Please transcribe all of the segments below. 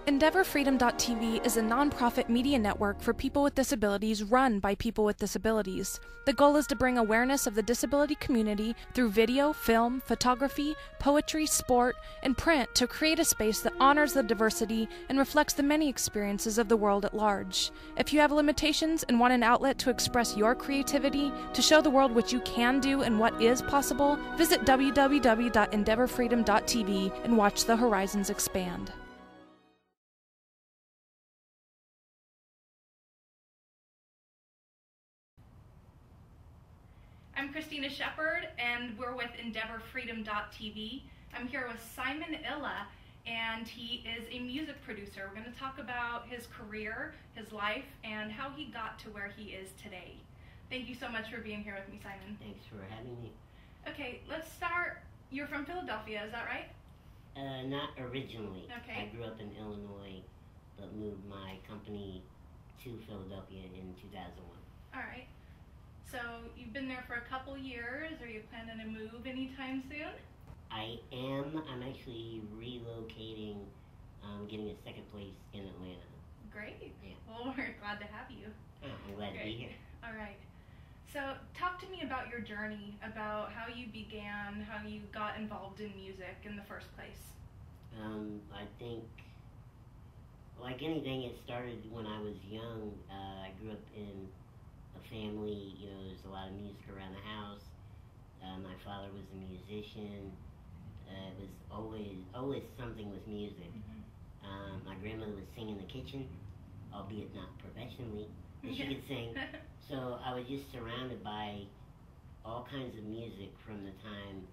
EndeavorFreedom.tv is a nonprofit media network for people with disabilities run by people with disabilities. The goal is to bring awareness of the disability community through video, film, photography, poetry, sport, and print to create a space that honors the diversity and reflects the many experiences of the world at large. If you have limitations and want an outlet to express your creativity, to show the world what you can do and what is possible, visit www.EndeavorFreedom.tv and watch the horizons expand. I'm Kristina Shepard, and we're with EndeavorFreedom.tv. I'm here with Simon Illa, and he is a music producer. We're going to talk about his career, his life, and how he got to where he is today. Thank you so much for being here with me, Simon. Thanks for having me. Okay, let's start. You're from Philadelphia, is that right? Not originally. Okay. I grew up in Illinois, but moved my company to Philadelphia in 2001. All right. So you've been there for a couple years. Are you planning to move anytime soon? I am. I'm actually relocating, getting a second place in Atlanta. Great. Yeah. Well, we're glad to have you. Oh, I'm glad to be here. All right. So talk to me about your journey, about how you began, how you got involved in music in the first place. I think, like anything, it started when I was young. I grew up in a family, there's a lot of music around the house. My father was a musician. It was always something with music. Mm-hmm. My grandmother would sing in the kitchen, albeit not professionally, but she could sing. So I was just surrounded by all kinds of music from the time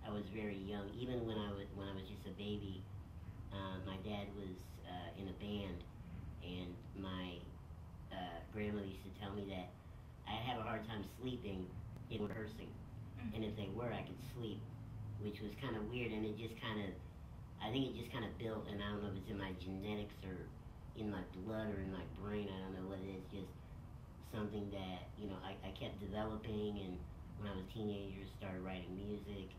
I was very young. Even when I was just a baby, my dad was in a band, and my grandmother used to tell me that I'd have a hard time sleeping in rehearsing, and if they were, I could sleep, which was kind of weird, and I think it just kind of built, and I don't know if it's in my genetics or in my blood or in my brain, I don't know what it is, just something that, I kept developing, and when I was a teenager, started writing music,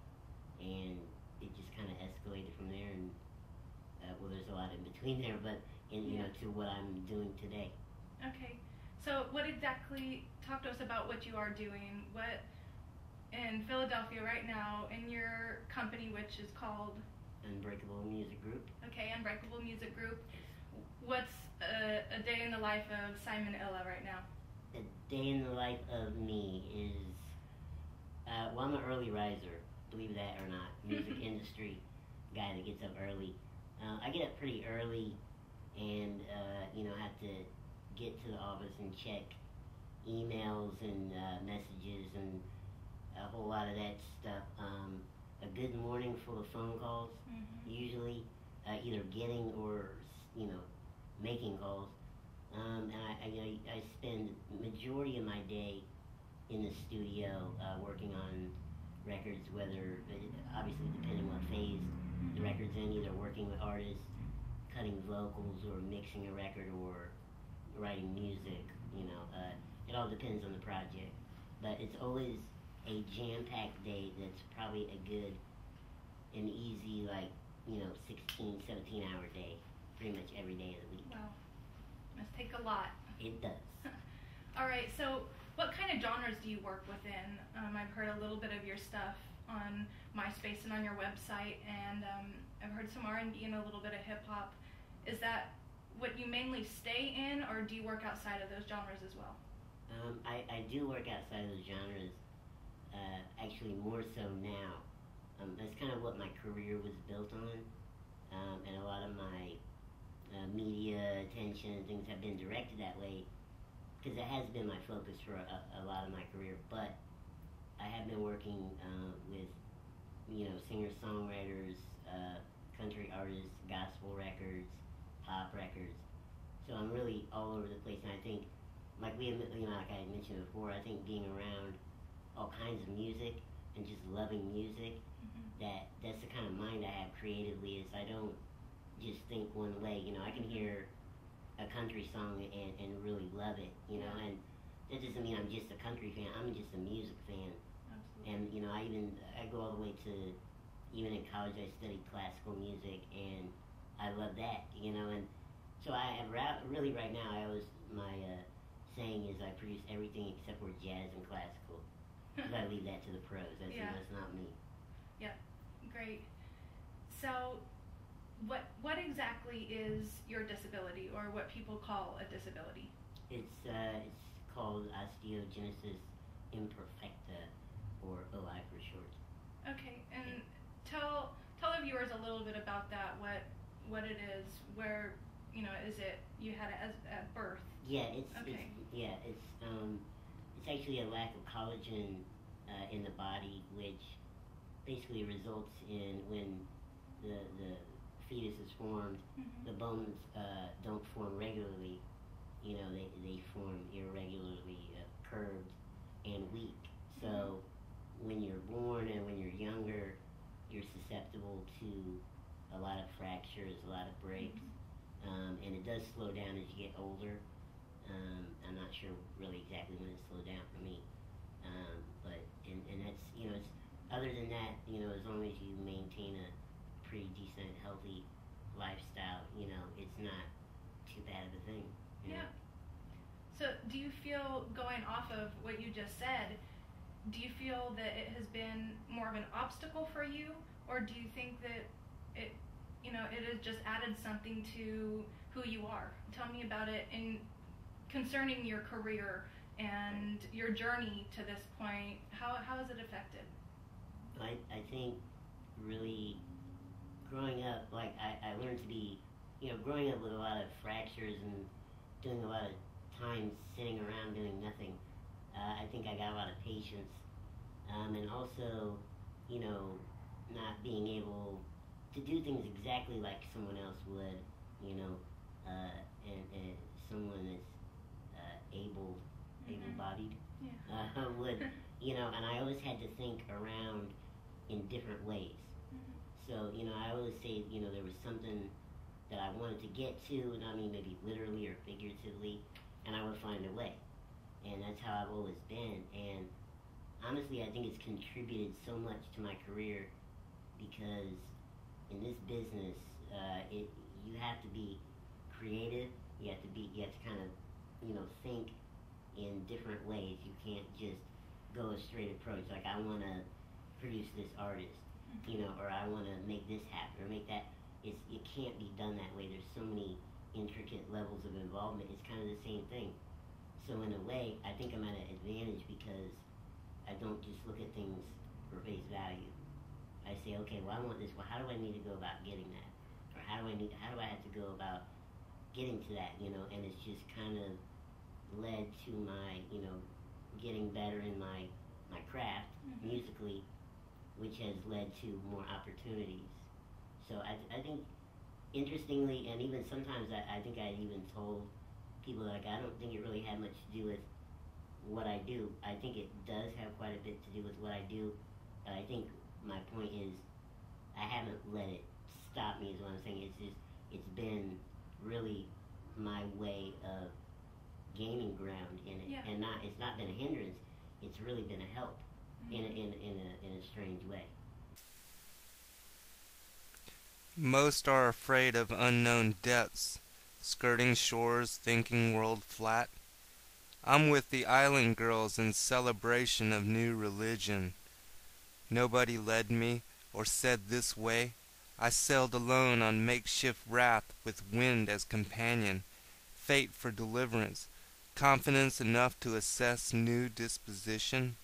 and it just kind of escalated from there, and well, there's a lot in between there, but, to what I'm doing today. Okay. So what exactly, talk to us about what you are doing, what in Philadelphia right now, in your company, which is called? Unbreakable Music Group. Okay, Unbreakable Music Group. What's a day in the life of Simon Illa right now? A day in the life of me is, well, I'm an early riser, believe that or not, music industry guy that gets up early. I get up pretty early and, have to get to the office and check emails and messages and a whole lot of that stuff. A good morning full of phone calls, usually either getting or making calls. And I spend the majority of my day in the studio working on records, whether obviously depending on what phase the record's in, either working with artists, cutting vocals, or mixing a record, or writing music, it all depends on the project. But it's always a jam-packed day that's probably a good and easy, 16, 17-hour day, pretty much every day of the week. Wow. Must take a lot. It does. All right, so what kind of genres do you work within? I've heard a little bit of your stuff on MySpace and on your website, and I've heard some R&B and a little bit of hip-hop. Is that what you mainly stay in, or do you work outside of those genres as well? I do work outside of those genres, actually more so now. That's kind of what my career was built on, and a lot of my media attention and things have been directed that way, because it has been my focus for a lot of my career. But I have been working with, singer-songwriters, country artists, gospel records, pop records. So I'm really all over the place, and I think, like I had mentioned before, I think being around all kinds of music and just loving music, that's the kind of mind I have creatively. Is I don't just think one way. I can hear a country song and really love it, and that doesn't mean I'm just a country fan. I'm just a music fan. Absolutely. And I go all the way to, even in college I studied classical music, and I love that, you know. And so really right now, my saying is I produce everything except for jazz and classical. Because I leave that to the pros. That's not me. Yeah, great. So, what exactly is your disability, or what people call a disability? It's called osteogenesis imperfecta, or OI for short. Okay, and tell the viewers a little bit about that. What it is? Where, is it you had it at birth? Yeah, okay. It's actually a lack of collagen in the body, which basically results in when the fetus is formed, the bones don't form regularly. You know, they form irregularly, curved and weak. So when you're born and when you're younger, you're susceptible to a lot of fractures, a lot of breaks, and it does slow down as you get older. I'm not sure really exactly when it slowed down for me, but that's, it's, other than that, as long as you maintain a pretty decent, healthy lifestyle, it's not too bad of a thing. Yeah. So do you feel, going off of what you just said, do you feel that it has been more of an obstacle for you, or do you think that it has just added something to who you are? Tell me about it concerning your career and your journey to this point. How has it affected? I think really growing up, like I learned to be, growing up with a lot of fractures and doing a lot of time sitting around doing nothing. I think I got a lot of patience, and also, not being able to do things exactly like someone else would, and someone that's able-bodied would, and I always had to think around in different ways. So, I always say, there was something that I wanted to get to, and I mean maybe literally or figuratively, and I would find a way. And that's how I've always been. And honestly, I think it's contributed so much to my career, because in this business, you have to be creative. You have to kind of, think in different ways. You can't just go a straight approach. Like, I want to produce this artist, or I want to make this happen or make that. It can't be done that way. There's so many intricate levels of involvement. It's kind of the same thing. So in a way, I think I'm at an advantage, because I don't just look at things for face value. I say, okay, well, I want this. Well, how do I need to go about getting that? Or how do I have to go about getting to that? And it's just kind of led to my, getting better in my craft musically, which has led to more opportunities. So I think, interestingly, and even sometimes I think I even told people, like, I don't think it really had much to do with what I do. I think it does have quite a bit to do with what I do. I think my point is, I haven't let it stop me, is what I'm saying. It's been really my way of gaining ground in it, and it's not been a hindrance. It's really been a help in a strange way. Most are afraid of unknown depths, skirting shores, thinking world flat. I'm with the island girls in celebration of new religion. Nobody led me or said this way. I sailed alone on makeshift raft with wind as companion, fate for deliverance, confidence enough to assess new disposition.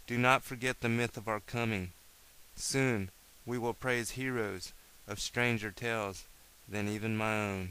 Do not forget the myth of our coming. Soon we will praise heroes of stranger tales than even my own.